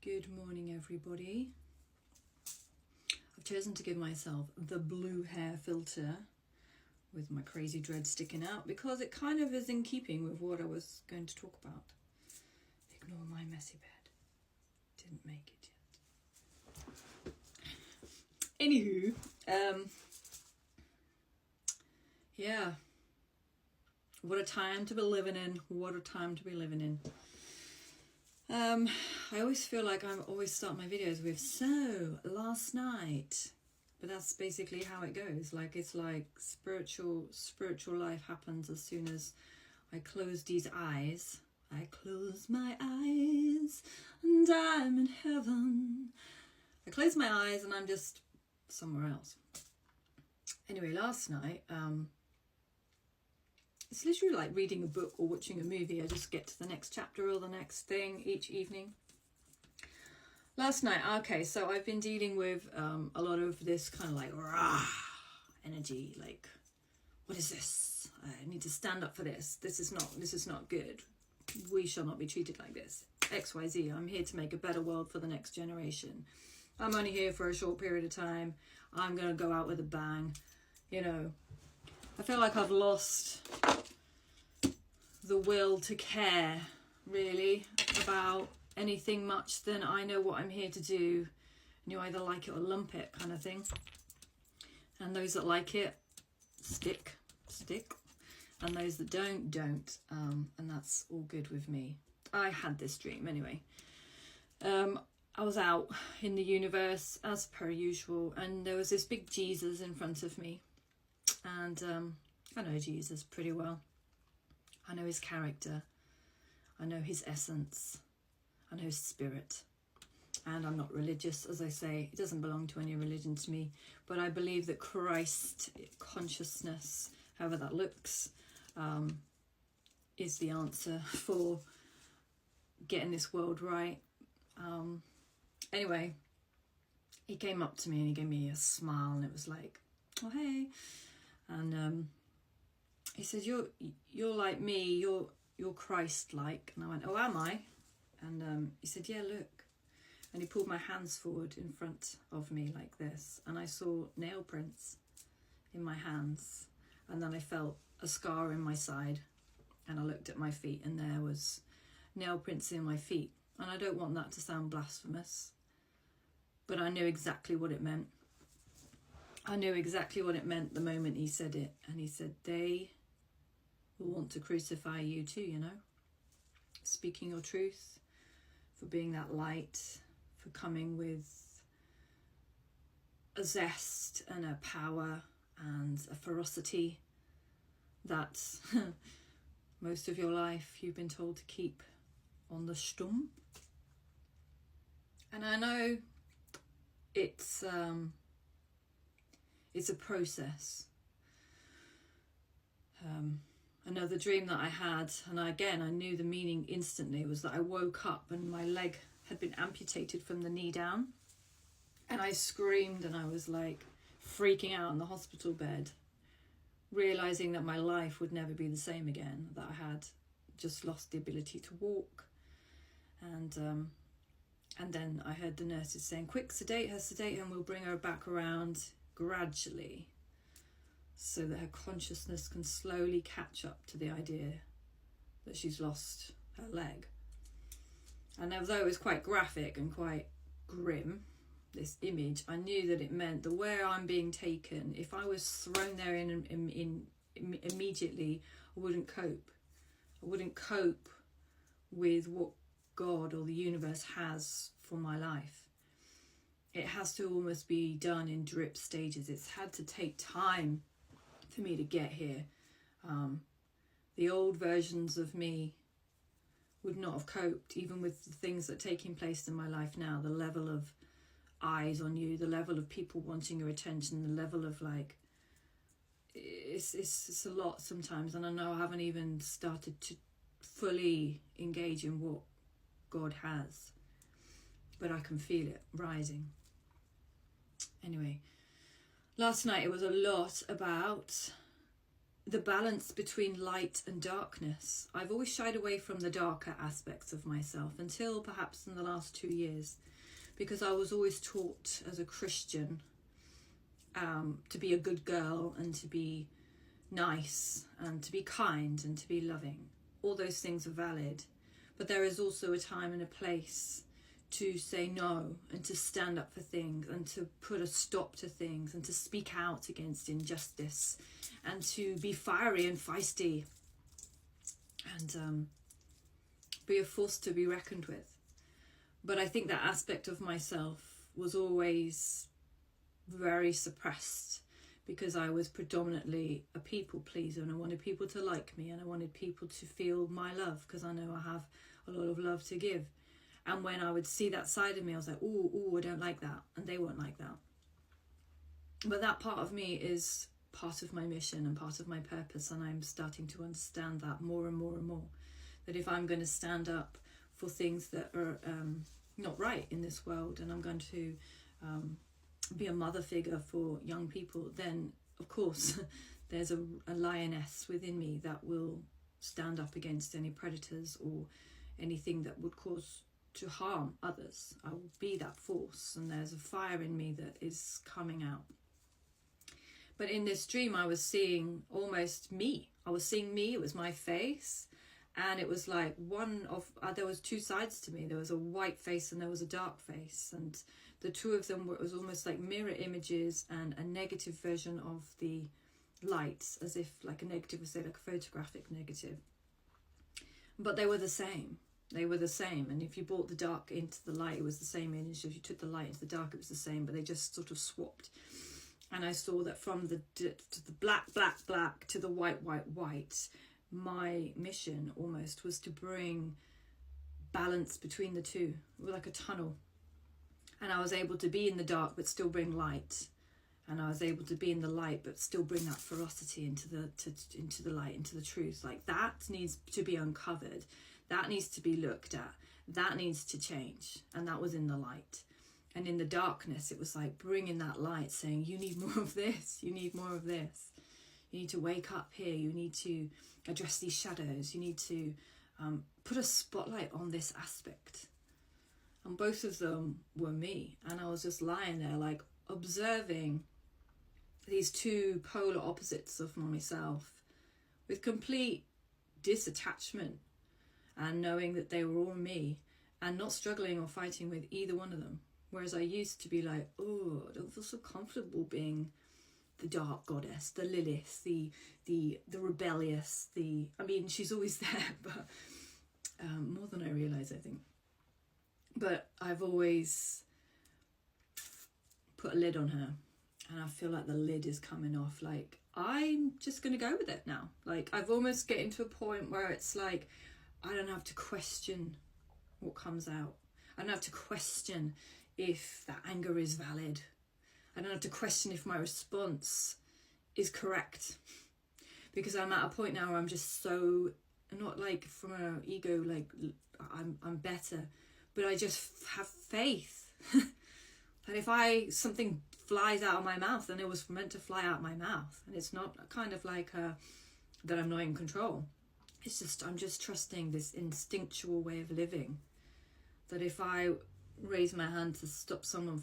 Good morning, everybody. I've chosen to give myself the blue hair filter with my crazy dread sticking out because it kind of is in keeping with what I was going to talk about. Ignore my messy bed. Didn't make it yet. Anywho, yeah. What a time to be living in. What a time to be living in. I always feel like I always start my videos with, so, last night. But that's basically how it goes. Like, it's like spiritual life happens as soon as I close these eyes. I close my eyes and I'm in heaven. I close my eyes and I'm just somewhere else. Anyway, last night, it's literally like reading a book or watching a movie. I just get to the next chapter or the next thing each evening. Last night, okay, so I've been dealing with a lot of this kind of like rah energy. Like, what is this? I need to stand up for this. This is not good. We shall not be treated like this. XYZ. I'm here to make a better world for the next generation. I'm only here for a short period of time. I'm gonna go out with a bang. You know, I feel like I've lost the will to care, really, about anything much than I know what I'm here to do. And you either like it or lump it kind of thing. And those that like it, stick. And those that don't. And that's all good with me. I had this dream anyway. I was out in the universe as per usual, and there was this big Jesus in front of me. And I know Jesus pretty well. I know his character. I know his essence. I know his spirit. And I'm not religious, as I say. It doesn't belong to any religion to me. But I believe that Christ consciousness, however that looks, is the answer for getting this world right. Anyway, he came up to me and he gave me a smile, and it was like, oh, hey. And he said, you're like me, you're Christ-like. And I went, oh, am I? And he said, yeah, look. And he pulled my hands forward in front of me like this. And I saw nail prints in my hands. And then I felt a scar in my side. And I looked at my feet and there was nail prints in my feet. And I don't want that to sound blasphemous, but I knew exactly what it meant. I knew exactly what it meant the moment he said it. And he said, they will want to crucify you too, you know. Speaking your truth, for being that light, for coming with a zest and a power and a ferocity that most of your life you've been told to keep on the stump. And I know it's a process. Another dream that I had, and I knew the meaning instantly, was that I woke up and my leg had been amputated from the knee down. And I screamed and I was like freaking out in the hospital bed, realizing that my life would never be the same again, that I had just lost the ability to walk. And then I heard the nurses saying, quick, sedate her, and we'll bring her back around gradually so that her consciousness can slowly catch up to the idea that she's lost her leg. And although it was quite graphic and quite grim, this image, I knew that it meant that where I'm being taken, if I was thrown there in immediately, I wouldn't cope. I wouldn't cope with what God or the universe has for my life. It has to almost be done in drip stages. It's had to take time for me to get here. The old versions of me would not have coped, even with the things that are taking place in my life now. The level of eyes on you, the level of people wanting your attention, the level of like, it's a lot sometimes. And I know I haven't even started to fully engage in what God has, but I can feel it rising. Anyway, last night it was a lot about the balance between light and darkness. I've always shied away from the darker aspects of myself until perhaps in the last 2 years, because I was always taught as a Christian to be a good girl and to be nice and to be kind and to be loving. All those things are valid, but there is also a time and a place to say no and to stand up for things and to put a stop to things and to speak out against injustice and to be fiery and feisty and be a force to be reckoned with. But I think that aspect of myself was always very suppressed because I was predominantly a people pleaser, and I wanted people to like me and I wanted people to feel my love because I know I have a lot of love to give. And when I would see that side of me, I was like, ooh, I don't like that. And they won't like that. But that part of me is part of my mission and part of my purpose. And I'm starting to understand that more and more and more. That if I'm going to stand up for things that are not right in this world, and I'm going to be a mother figure for young people, then of course there's a lioness within me that will stand up against any predators or anything that would cause to harm others. I will be that force, and there's a fire in me that is coming out. But in this dream I was seeing almost me. I was seeing me, it was my face, and it was like there was two sides to me. There was a white face and there was a dark face, and the two of them it was almost like mirror images and a negative version of the light, as if like a negative was, say, like a photographic negative. But they were the same. They were the same, and if you brought the dark into the light, it was the same image. If you took the light into the dark, it was the same, but they just sort of swapped. And I saw that from the black to the white, my mission almost was to bring balance between the two, like a tunnel. And I was able to be in the dark but still bring light, and I was able to be in the light but still bring that ferocity into the light, into the truth. Like that needs to be uncovered. That needs to be looked at. That needs to change. And that was in the light. And in the darkness, it was like bringing that light, saying, you need more of this. You need more of this. You need to wake up here. You need to address these shadows. You need to put a spotlight on this aspect. And both of them were me. And I was just lying there, like observing these two polar opposites of myself with complete disattachment, and knowing that they were all me and not struggling or fighting with either one of them. Whereas I used to be like, oh, I don't feel so comfortable being the dark goddess, the Lilith, the rebellious, I mean, she's always there, but more than I realise, I think. But I've always put a lid on her, and I feel like the lid is coming off. Like, I'm just going to go with it now. Like, I've almost getting to a point where it's like, I don't have to question what comes out. I don't have to question if that anger is valid. I don't have to question if my response is correct. Because I'm at a point now where I'm just so, not like from an ego, like I'm better, but I just have faith that if something flies out of my mouth, then it was meant to fly out my mouth. And it's not kind of like that I'm not in control. It's just, I'm just trusting this instinctual way of living. That if I raise my hand to stop someone,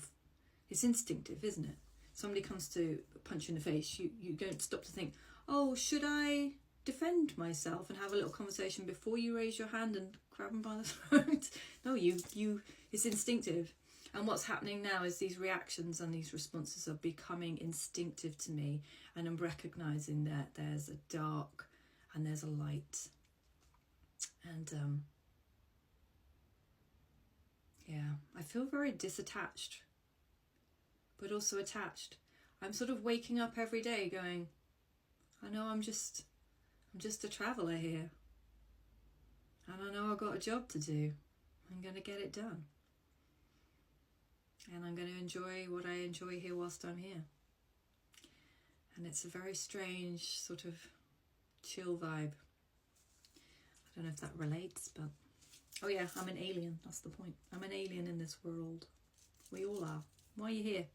it's instinctive, isn't it? Somebody comes to punch you in the face, you don't stop to think, oh, should I defend myself and have a little conversation before you raise your hand and grab them by the throat? No, it's instinctive. And what's happening now is these reactions and these responses are becoming instinctive to me, and I'm recognizing that there's a dark and there's a light. And yeah, I feel very disattached, but also attached. I'm sort of waking up every day going, I know I'm just a traveller here. And I know I've got a job to do. I'm going to get it done. And I'm going to enjoy what I enjoy here whilst I'm here. And it's a very strange sort of chill vibe. I don't know if that relates, but oh yeah, I'm an alien. That's the point. I'm an alien in this world. We all are. Why are you here?